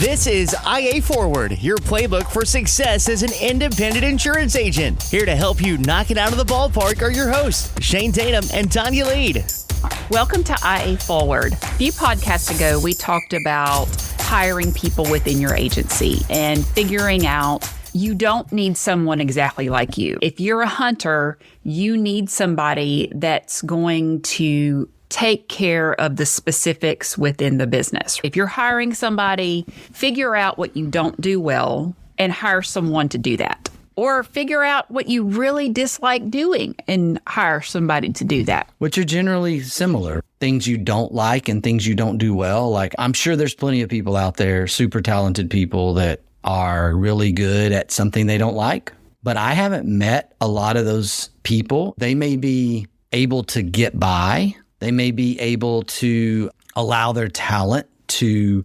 This is IA Forward, your playbook for success as an independent insurance agent. Here to help you knock it out of the ballpark are your hosts, Shane Tatum and Tonya Lead. Welcome to IA Forward. A few podcasts ago, we talked about hiring people within your agency and figuring out you don't need someone exactly like you. If you're a hunter, you need somebody that's going to take care of the specifics within the business. If you're hiring somebody, figure out what you don't do well and hire someone to do that. Or figure out what you really dislike doing and hire somebody to do that. Which are generally similar. Things you don't like and things you don't do well. Like, I'm sure there's plenty of people out there, super talented people that are really good at something they don't like. But I haven't met a lot of those people. They may be able to get by. They may be able to allow their talent to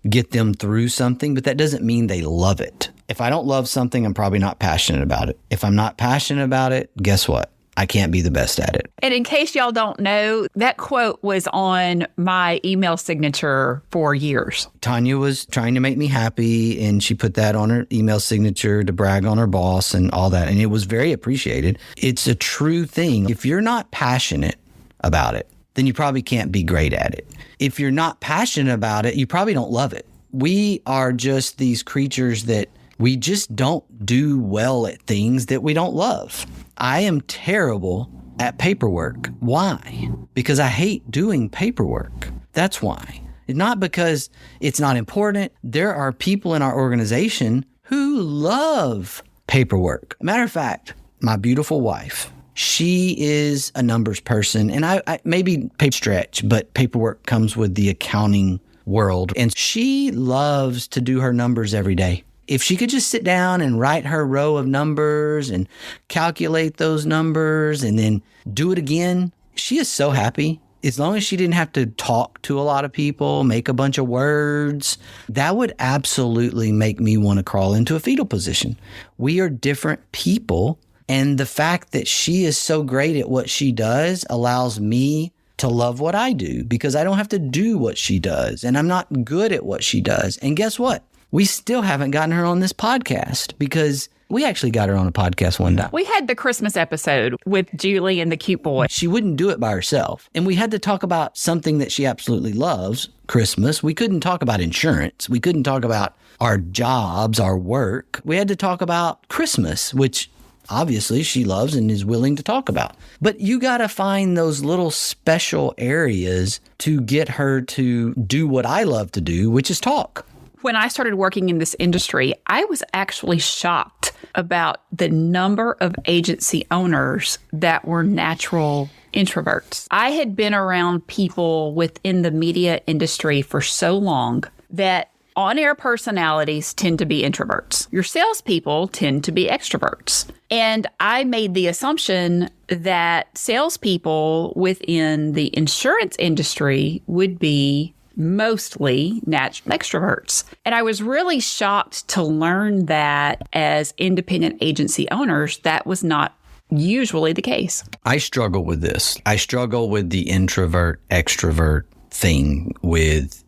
get them through something, but that doesn't mean they love it. If I don't love something, I'm probably not passionate about it. If I'm not passionate about it, guess what? I can't be the best at it. And in case y'all don't know, that quote was on my email signature for years. Tonya was trying to make me happy, and she put that on her email signature to brag on her boss and all that. And it was very appreciated. It's a true thing. If you're not passionate about it, then you probably can't be great at it. If you're not passionate about it, you probably don't love it. We are just these creatures that we just don't do well at things that we don't love. I am terrible at paperwork. Why? Because I hate doing paperwork. That's why. Not because it's not important. There are people in our organization who love paperwork. Matter of fact, my beautiful wife, she is a numbers person, and I maybe paper stretch, but paperwork comes with the accounting world. And she loves to do her numbers every day. If she could just sit down and write her row of numbers and calculate those numbers and then do it again, she is so happy. As long as she didn't have to talk to a lot of people, make a bunch of words, that would absolutely make me want to crawl into a fetal position. We are different people. And the fact that she is so great at what she does allows me to love what I do because I don't have to do what she does and I'm not good at what she does. And guess what? We still haven't gotten her on this podcast because we actually got her on a podcast one time. We had the Christmas episode with Julie and the cute boy. She wouldn't do it by herself. And we had to talk about something that she absolutely loves, Christmas. We couldn't talk about insurance. We couldn't talk about our jobs, our work. We had to talk about Christmas, which obviously she loves and is willing to talk about. But you got to find those little special areas to get her to do what I love to do, which is talk. When I started working in this industry, I was actually shocked about the number of agency owners that were natural introverts. I had been around people within the media industry for so long that on-air personalities tend to be introverts. Your salespeople tend to be extroverts. And I made the assumption that salespeople within the insurance industry would be mostly natural extroverts. And I was really shocked to learn that as independent agency owners, that was not usually the case. I struggle with this. I struggle with the introvert-extrovert thing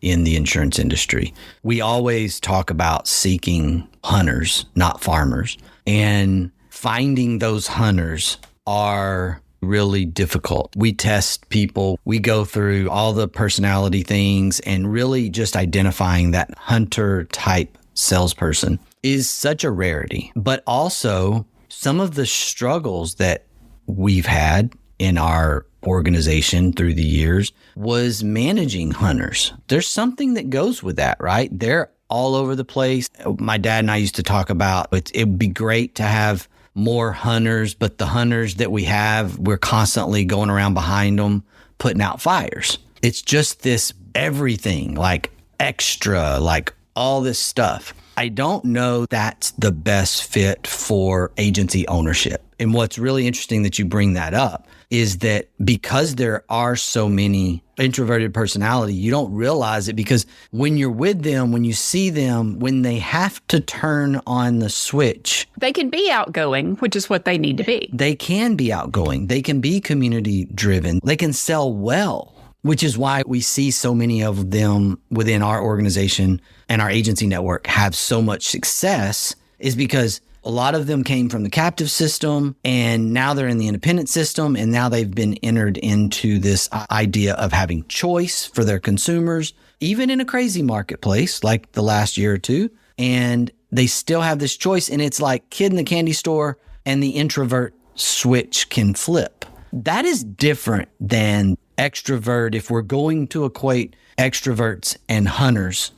in the insurance industry. We always talk about seeking hunters, not farmers. And finding those hunters are really difficult. We test people. We go through all the personality things and really just identifying that hunter type salesperson is such a rarity. But also some of the struggles that we've had in our organization through the years was managing hunters. There's something that goes with that, right? They're all over the place. My dad and I used to talk about it would be great to have more hunters, but the hunters that we have, we're constantly going around behind them, putting out fires. It's just this everything, like extra, like all this stuff. I don't know that's the best fit for agency ownership. And what's really interesting that you bring that up is that because there are so many introverted personality, you don't realize it because when you're with them, when you see them, when they have to turn on the switch, they can be outgoing, which is what they need to be. They can be outgoing. They can be community driven. They can sell well. which is why we see so many of them within our organization and our agency network have so much success, is because a lot of them came from the captive system and now they're in the independent system, and now they've been entered into this idea of having choice for their consumers, even in a crazy marketplace like the last year or two. And they still have this choice, and it's like kid in the candy store and the introvert switch can flip. That is different than extrovert. If we're going to equate extroverts and hunters,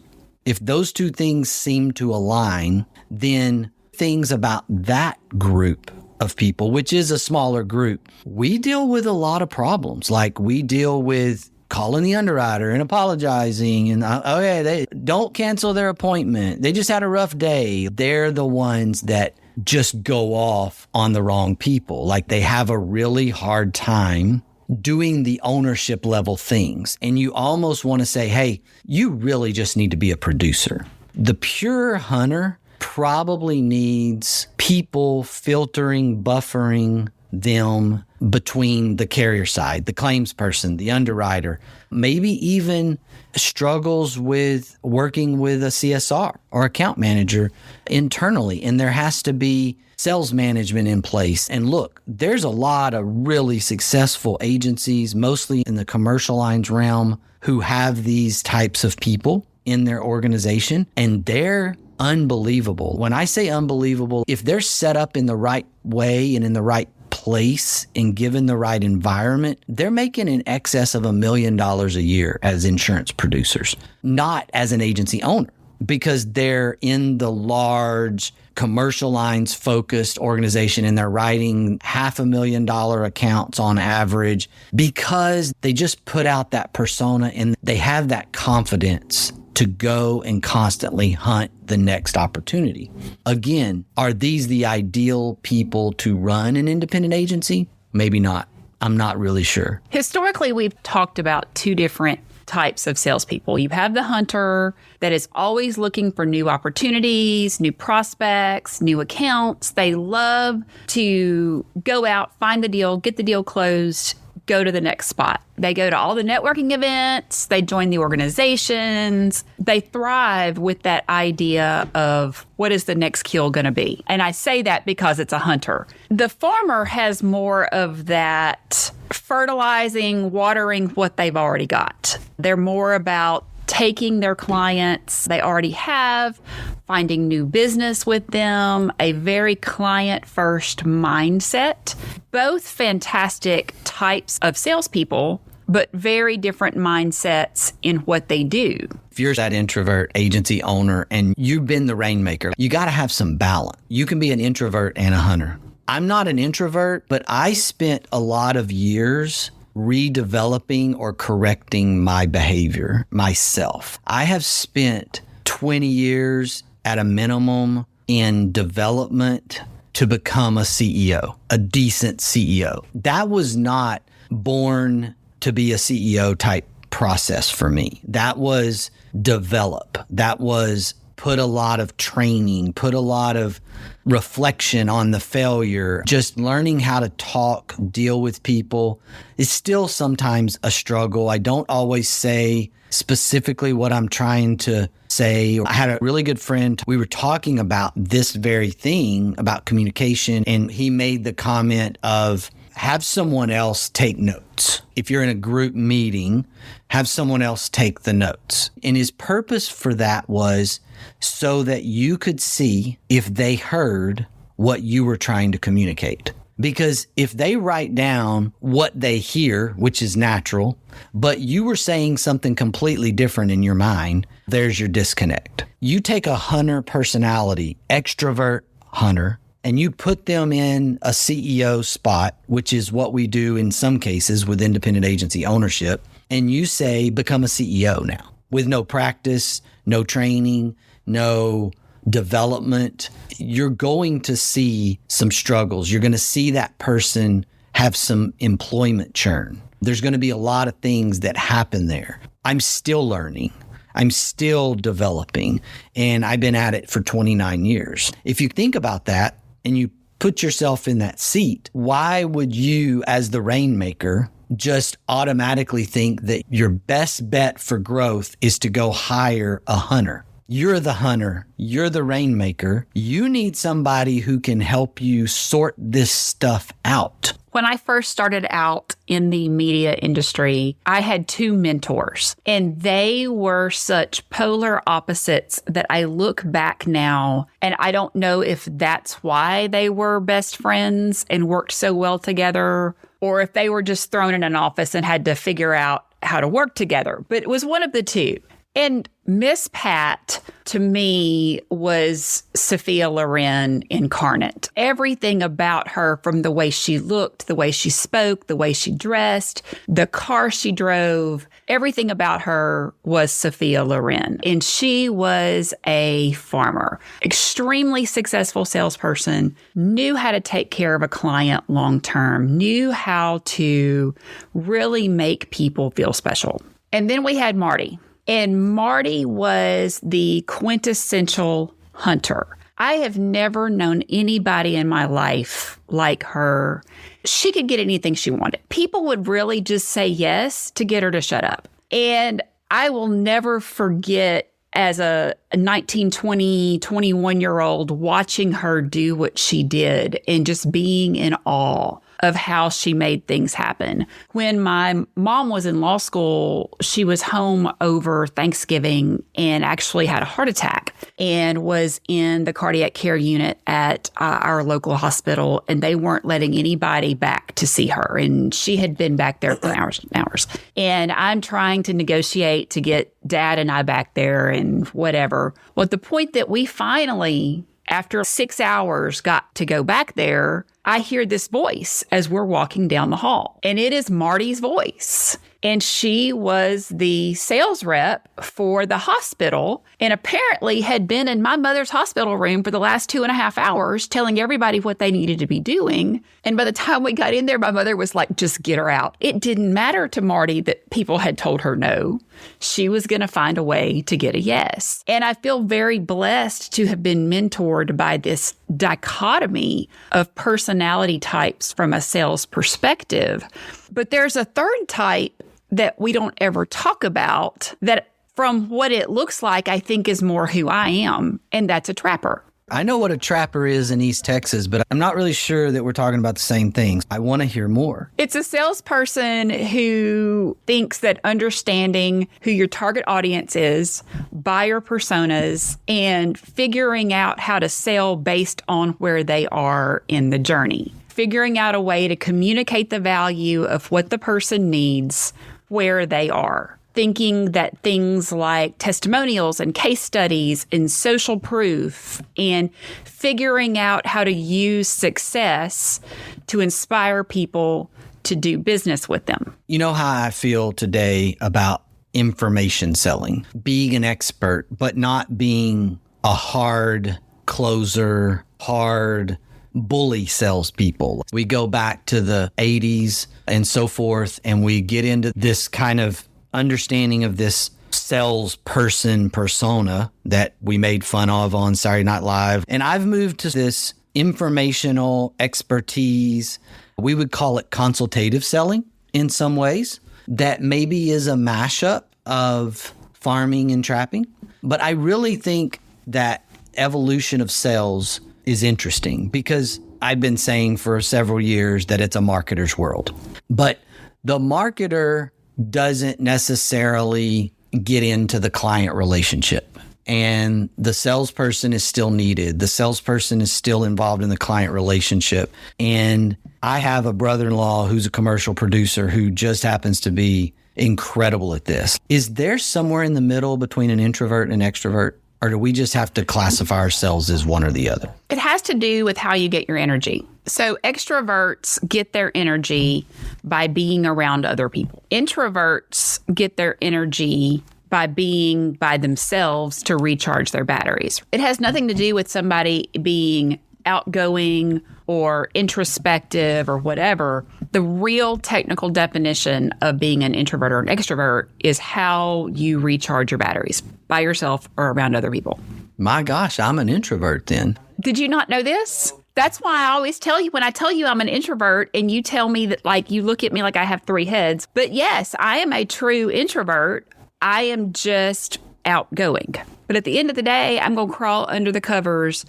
if those two things seem to align, then things about that group of people, which is a smaller group, we deal with a lot of problems. Like we deal with calling the underwriter and apologizing and, they don't cancel their appointment. They just had a rough day. They're the ones that just go off on the wrong people. Like they have a really hard time doing the ownership level things. And you almost want to say, hey, you really just need to be a producer. The pure hunter probably needs people filtering, buffering them between the carrier side, the claims person, the underwriter, maybe even struggles with working with a CSR or account manager internally. And there has to be sales management in place. And look, there's a lot of really successful agencies, mostly in the commercial lines realm, who have these types of people in their organization, and they're unbelievable. When I say unbelievable, if they're set up in the right way and in the right place and given the right environment, they're making in excess of $1 million a year as insurance producers, not as an agency owner, because they're in the large commercial lines focused organization and they're writing $500,000 accounts on average because they just put out that persona and they have that confidence to go and constantly hunt the next opportunity. Again, are these the ideal people to run an independent agency? Maybe not. I'm not really sure. Historically, we've talked about two different types of salespeople. You have the hunter that is always looking for new opportunities, new prospects, new accounts. They love to go out, find the deal, get the deal closed, go to the next spot. They go to all the networking events. They join the organizations. They thrive with that idea of what is the next kill going to be? And I say that because it's a hunter. The farmer has more of that fertilizing, watering what they've already got. They're more about taking their clients they already have, finding new business with them, a very client-first mindset. Both fantastic types of salespeople, but very different mindsets in what they do. If you're that introvert agency owner and you've been the rainmaker, you got to have some balance. You can be an introvert and a hunter. I'm not an introvert, but I spent a lot of years redeveloping or correcting my behavior myself. I have spent 20 years at a minimum in development to become a CEO, a decent CEO. That was not born to be a CEO type process for me. That was develop. That was put a lot of training, put a lot of reflection on the failure, just learning how to talk, deal with people is still sometimes a struggle. I don't always say specifically what I'm trying to say. I had a really good friend. We were talking about this very thing, about communication, and he made the comment of have someone else take notes. If you're in a group meeting, have someone else take the notes. And his purpose for that was so that you could see if they heard what you were trying to communicate. Because if they write down what they hear, which is natural, but you were saying something completely different in your mind, there's your disconnect. You take a hunter personality, extrovert hunter, and you put them in a CEO spot, which is what we do in some cases with independent agency ownership, and you say, become a CEO now with no practice, no training, no development, you're going to see some struggles. You're going to see that person have some employment churn. There's going to be a lot of things that happen there. I'm still learning. I'm still developing, and I've been at it for 29 years. If you think about that and you put yourself in that seat, why would you, as the rainmaker, just automatically think that your best bet for growth is to go hire a hunter. You're the hunter. You're the rainmaker. You need somebody who can help you sort this stuff out. When I first started out in the media industry, I had two mentors, and they were such polar opposites that I look back now and I don't know if that's why they were best friends and worked so well together, or if they were just thrown in an office and had to figure out how to work together. But it was one of the two. And Miss Pat, to me, was Sophia Loren incarnate. Everything about her, from the way she looked, the way she spoke, the way she dressed, the car she drove, everything about her was Sophia Loren. And she was a farmer, extremely successful salesperson, knew how to take care of a client long term, knew how to really make people feel special. And then we had Marty. And Marty was the quintessential hunter. I have never known anybody in my life like her. She could get anything she wanted. People would really just say yes to get her to shut up. And I will never forget, as a 19, 20, 21-year-old, watching her do what she did and just being in awe of how she made things happen. When my mom was in law school, she was home over Thanksgiving and actually had a heart attack and was in the cardiac care unit at our local hospital, and they weren't letting anybody back to see her. And she had been back there for hours and hours. And I'm trying to negotiate to get Dad and I back there and whatever. Well, at the point that we finally, after 6 hours, got to go back there, I hear this voice as we're walking down the hall, and it is Marty's voice. And she was the sales rep for the hospital and apparently had been in my mother's hospital room for the last 2.5 hours telling everybody what they needed to be doing. And by the time we got in there, my mother was like, just get her out. It didn't matter to Marty that people had told her no. She was going to find a way to get a yes. And I feel very blessed to have been mentored by this dichotomy of personality types from a sales perspective. But there's a third type that we don't ever talk about that, from what it looks like, I think is more who I am, and that's a trapper. I know what a trapper is in East Texas, but I'm not really sure that we're talking about the same things. I want to hear more. It's a salesperson who thinks that understanding who your target audience is, buyer personas, and figuring out how to sell based on where they are in the journey. Figuring out a way to communicate the value of what the person needs where they are. Thinking that things like testimonials and case studies and social proof and figuring out how to use success to inspire people to do business with them. You know how I feel today about information selling, being an expert, but not being a hard closer, hard bully salespeople. We go back to the 80s and so forth, and we get into this kind of understanding of this salesperson persona that we made fun of on Saturday Night Live. And I've moved to this informational expertise. We would call it consultative selling in some ways. That maybe is a mashup of farming and trapping. But I really think that evolution of sales is interesting because I've been saying for several years that it's a marketer's world. But the marketer doesn't necessarily get into the client relationship. And the salesperson is still needed. The salesperson is still involved in the client relationship. And I have a brother-in-law who's a commercial producer who just happens to be incredible at this. Is there somewhere in the middle between an introvert and an extrovert? Or do we just have to classify ourselves as one or the other? It has to do with how you get your energy. So extroverts get their energy by being around other people. Introverts get their energy by being by themselves to recharge their batteries. It has nothing to do with somebody being outgoing or introspective or whatever. The real technical definition of being an introvert or an extrovert is how you recharge your batteries, by yourself or around other people. My gosh, I'm an introvert then. Did you not know this? That's why I always tell you, when I tell you I'm an introvert and you tell me that, like, you look at me like I have three heads. But yes, I am a true introvert. I am just outgoing. But at the end of the day, I'm going to crawl under the covers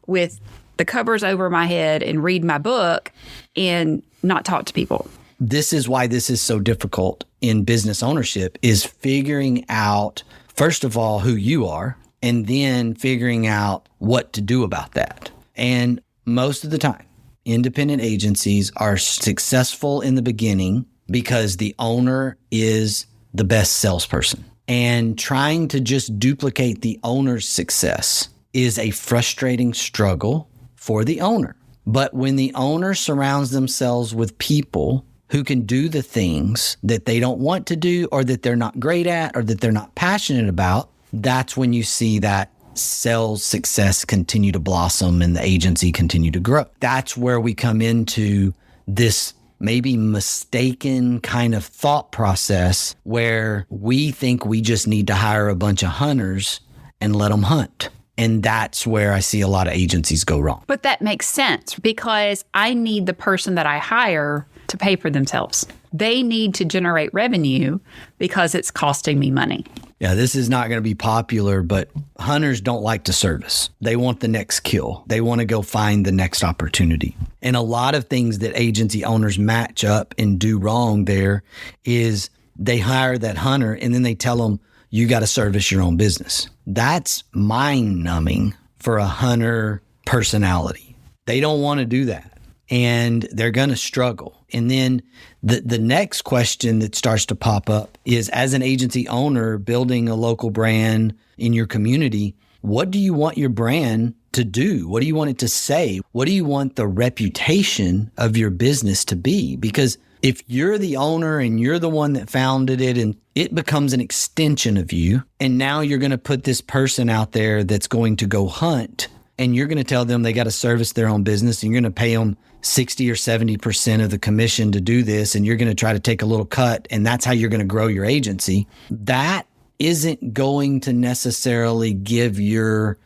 with the covers over my head and read my book and not talk to people. This is why this is so difficult in business ownership, is figuring out, first of all, who you are, and then figuring out what to do about that. And most of the time, independent agencies are successful in the beginning because the owner is the best salesperson. And trying to just duplicate the owner's success is a frustrating struggle for the owner. But when the owner surrounds themselves with people who can do the things that they don't want to do, or that they're not great at, or that they're not passionate about, that's when you see that sales success continue to blossom and the agency continue to grow. That's where we come into this maybe mistaken kind of thought process where we think we just need to hire a bunch of hunters and let them hunt. And that's where I see a lot of agencies go wrong. But that makes sense, because I need the person that I hire to pay for themselves. They need to generate revenue because it's costing me money. Yeah, this is not going to be popular, but hunters don't like to service. They want the next kill. They want to go find the next opportunity. And a lot of things that agency owners match up and do wrong there is they hire that hunter and then they tell them, you got to service your own business. That's mind-numbing for a hunter personality. They don't want to do that. And they're going to struggle. And then the next question that starts to pop up is, as an agency owner building a local brand in your community, what do you want your brand to do? What do you want it to say? What do you want the reputation of your business to be? Because if you're the owner and you're the one that founded it and it becomes an extension of you, and now you're going to put this person out there that's going to go hunt, and you're going to tell them they got to service their own business, and you're going to pay them 60 or 70% of the commission to do this, and you're going to try to take a little cut, and that's how you're going to grow your agency. That isn't going to necessarily give your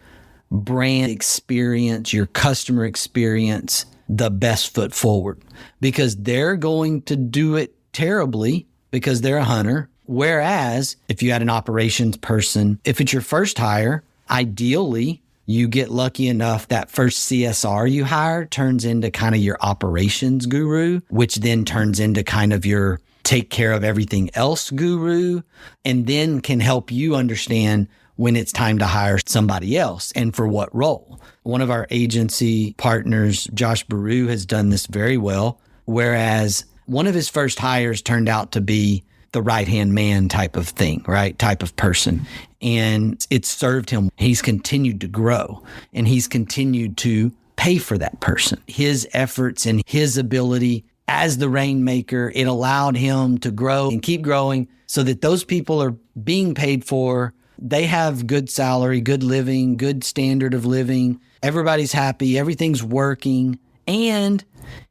brand experience, your customer experience, the best foot forward, because they're going to do it terribly because they're a hunter. Whereas if you had an operations person, if it's your first hire, ideally, you get lucky enough that first CSR you hire turns into kind of your operations guru, which then turns into kind of your take care of everything else guru, and then can help you understand when it's time to hire somebody else and for what role. One of our agency partners, Josh Baru, has done this very well, whereas one of his first hires turned out to be the right-hand man type of thing, right? Type of person. And it served him. He's continued to grow and he's continued to pay for that person. His efforts and his ability as the rainmaker, it allowed him to grow and keep growing so that those people are being paid for. They have good salary, good living, good standard of living. Everybody's happy. Everything's working. And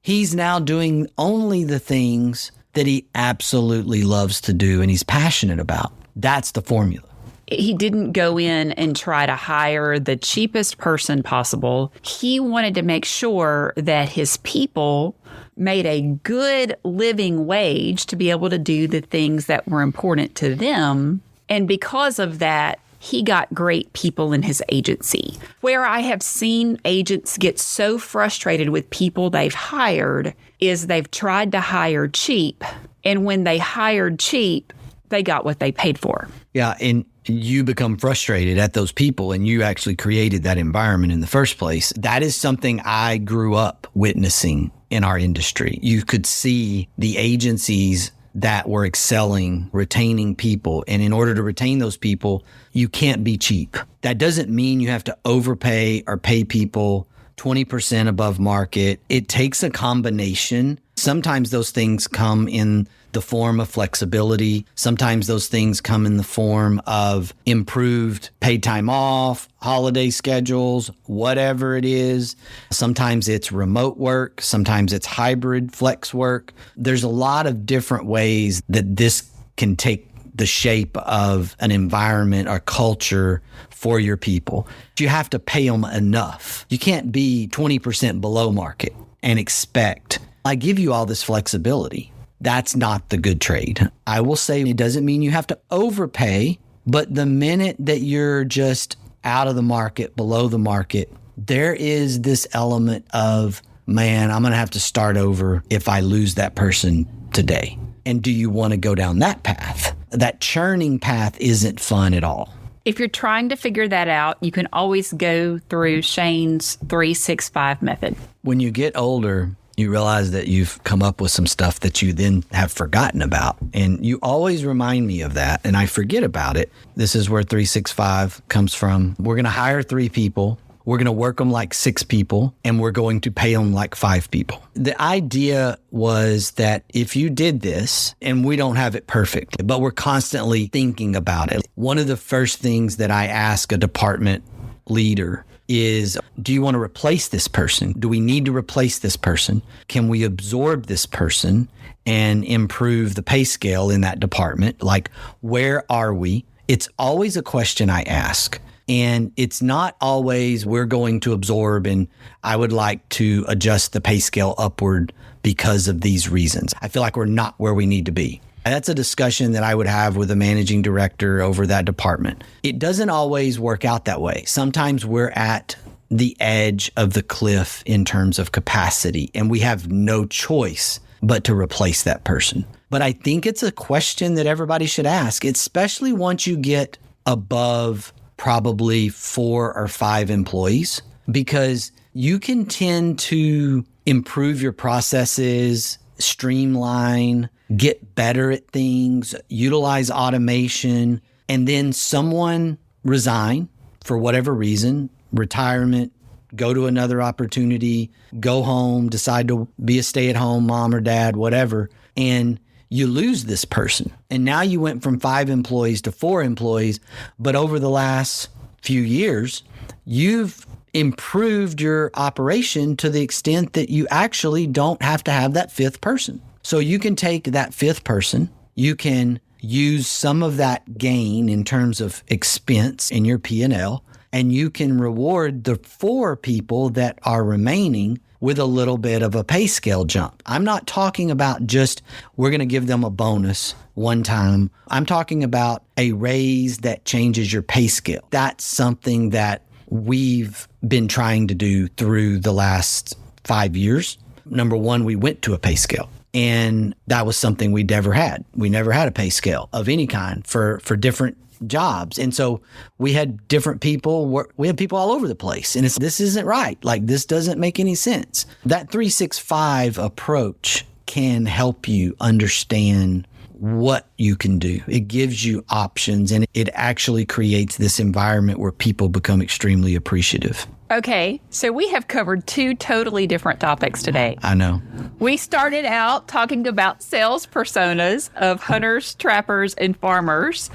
he's now doing only the things that he absolutely loves to do and he's passionate about. That's the formula. He didn't go in and try to hire the cheapest person possible. He wanted to make sure that his people made a good living wage to be able to do the things that were important to them. And because of that, he got great people in his agency. Where I have seen agents get so frustrated with people they've hired is they've tried to hire cheap. And when they hired cheap, they got what they paid for. Yeah, and you become frustrated at those people and you actually created that environment in the first place. That is something I grew up witnessing in our industry. You could see the agencies that were excelling, retaining people. And in order to retain those people, you can't be cheap. That doesn't mean you have to overpay or pay people 20% above market. It takes a combination. Sometimes those things come in the form of flexibility. Sometimes those things come in the form of improved paid time off, holiday schedules, whatever it is. Sometimes it's remote work. Sometimes it's hybrid flex work. There's a lot of different ways that this can take the shape of an environment or culture for your people. You have to pay them enough. You can't be 20% below market and expect, I give you all this flexibility. That's not the good trade. I will say it doesn't mean you have to overpay, but the minute that you're just out of the market, below the market, there is this element of, man, I'm going to have to start over if I lose that person today. And do you want to go down that path? That churning path isn't fun at all. If you're trying to figure that out, you can always go through Shane's 3-6-5 method. When you get older, you realize that you've come up with some stuff that you then have forgotten about. And you always remind me of that, and I forget about it. This is where 3-6-5 comes from. We're going to hire 3 people. We're going to work them like 6 people, and we're going to pay them like 5 people. The idea was that if you did this, and we don't have it perfect, but we're constantly thinking about it. One of the first things that I ask a department leader is, do you want to replace this person? Do we need to replace this person? Can we absorb this person and improve the pay scale in that department? Like, where are we? It's always a question I ask. And it's not always we're going to absorb and I would like to adjust the pay scale upward because of these reasons. I feel like we're not where we need to be. And that's a discussion that I would have with a managing director over that department. It doesn't always work out that way. Sometimes we're at the edge of the cliff in terms of capacity, and we have no choice but to replace that person. But I think it's a question that everybody should ask, especially once you get above probably 4 or 5 employees, because you can tend to improve your processes, streamline, get better at things, utilize automation, and then someone resign for whatever reason, retirement, go to another opportunity, go home, decide to be a stay-at-home mom or dad, whatever, and you lose this person. And now you went from 5 employees to 4 employees, but over the last few years, you've improved your operation to the extent that you actually don't have to have that 5th person. So you can take that 5th person, you can use some of that gain in terms of expense in your P&L, and you can reward the 4 people that are remaining with a little bit of a pay scale jump. I'm not talking about just we're going to give them a bonus one time. I'm talking about a raise that changes your pay scale. That's something that we've been trying to do through the last 5 years. Number one, we went to a pay scale. And that was something we never had. We never had a pay scale of any kind for different jobs. And so we had different people. We had people all over the place. And this isn't right. Like, this doesn't make any sense. That 3-6-5 approach can help you understand what you can do. It gives you options, and it actually creates this environment where people become extremely appreciative. Okay, so we have covered 2 totally different topics today. I know. We started out talking about sales personas of hunters, trappers, and farmers,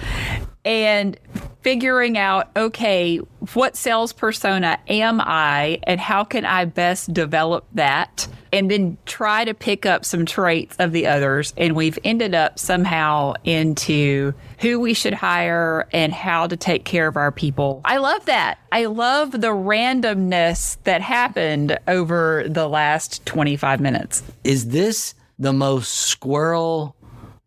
and figuring out, okay, what sales persona am I, and how can I best develop that, and then try to pick up some traits of the others. And we've ended up somehow into who we should hire and how to take care of our people. I love that. I love the randomness that happened over the last 25 minutes. Is this the most squirrel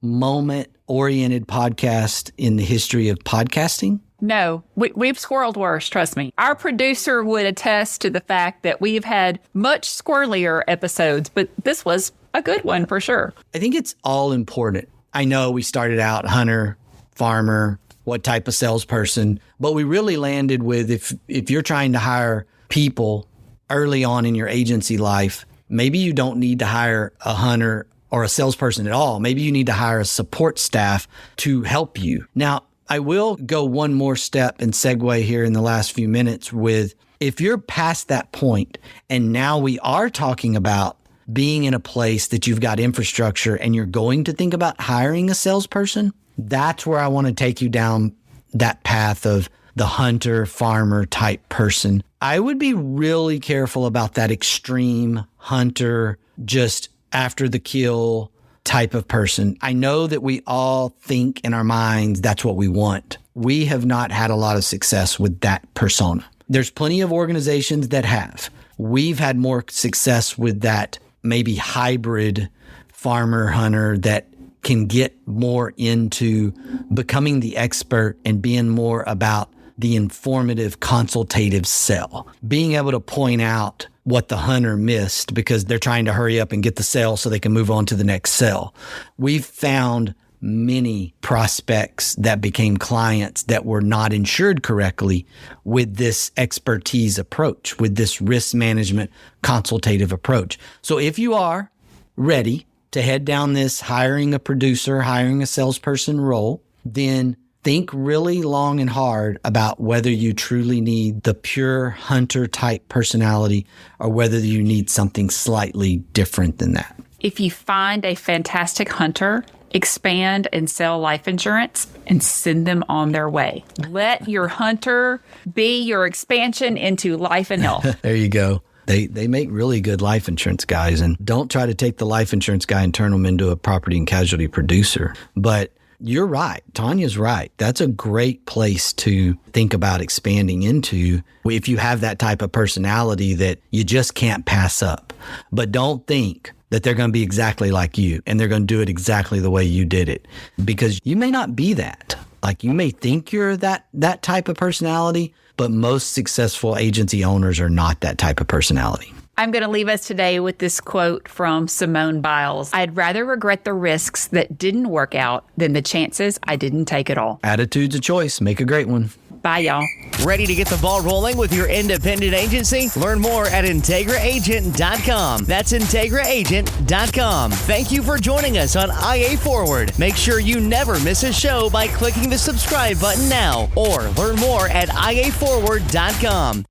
moment-oriented podcast in the history of podcasting? No, we've squirreled worse, trust me. Our producer would attest to the fact that we've had much squirrelier episodes, but this was a good one for sure. I think it's all important. I know we started out hunter, farmer, what type of salesperson, but we really landed with if you're trying to hire people early on in your agency life, maybe you don't need to hire a hunter or a salesperson at all. Maybe you need to hire a support staff to help you. Now, I will go one more step and segue here in the last few minutes with, if you're past that point and now we are talking about being in a place that you've got infrastructure and you're going to think about hiring a salesperson, that's where I want to take you down that path of the hunter, farmer type person. I would be really careful about that extreme hunter, just after the kill, type of person. I know that we all think in our minds that's what we want. We have not had a lot of success with that persona. There's plenty of organizations that have. We've had more success with that maybe hybrid farmer hunter that can get more into becoming the expert and being more about the informative, consultative sell. Being able to point out what the hunter missed because they're trying to hurry up and get the sale so they can move on to the next sell. We've found many prospects that became clients that were not insured correctly with this expertise approach, with this risk management consultative approach. So if you are ready to head down this hiring a producer, hiring a salesperson role, then think really long and hard about whether you truly need the pure hunter type personality or whether you need something slightly different than that. If you find a fantastic hunter, expand and sell life insurance and send them on their way. Let your hunter be your expansion into life and health. There you go. They make really good life insurance guys, and don't try to take the life insurance guy and turn them into a property and casualty producer. But you're right. Tonya's right. That's a great place to think about expanding into if you have that type of personality that you just can't pass up. But don't think that they're going to be exactly like you and they're going to do it exactly the way you did it, because you may not be that. Like, you may think you're that type of personality, but most successful agency owners are not that type of personality. I'm going to leave us today with this quote from Simone Biles. I'd rather regret the risks that didn't work out than the chances I didn't take at all. Attitude's a choice. Make a great one. Bye, y'all. Ready to get the ball rolling with your independent agency? Learn more at IntegraAgent.com. That's IntegraAgent.com. Thank you for joining us on IA Forward. Make sure you never miss a show by clicking the subscribe button now, or learn more at IAForward.com.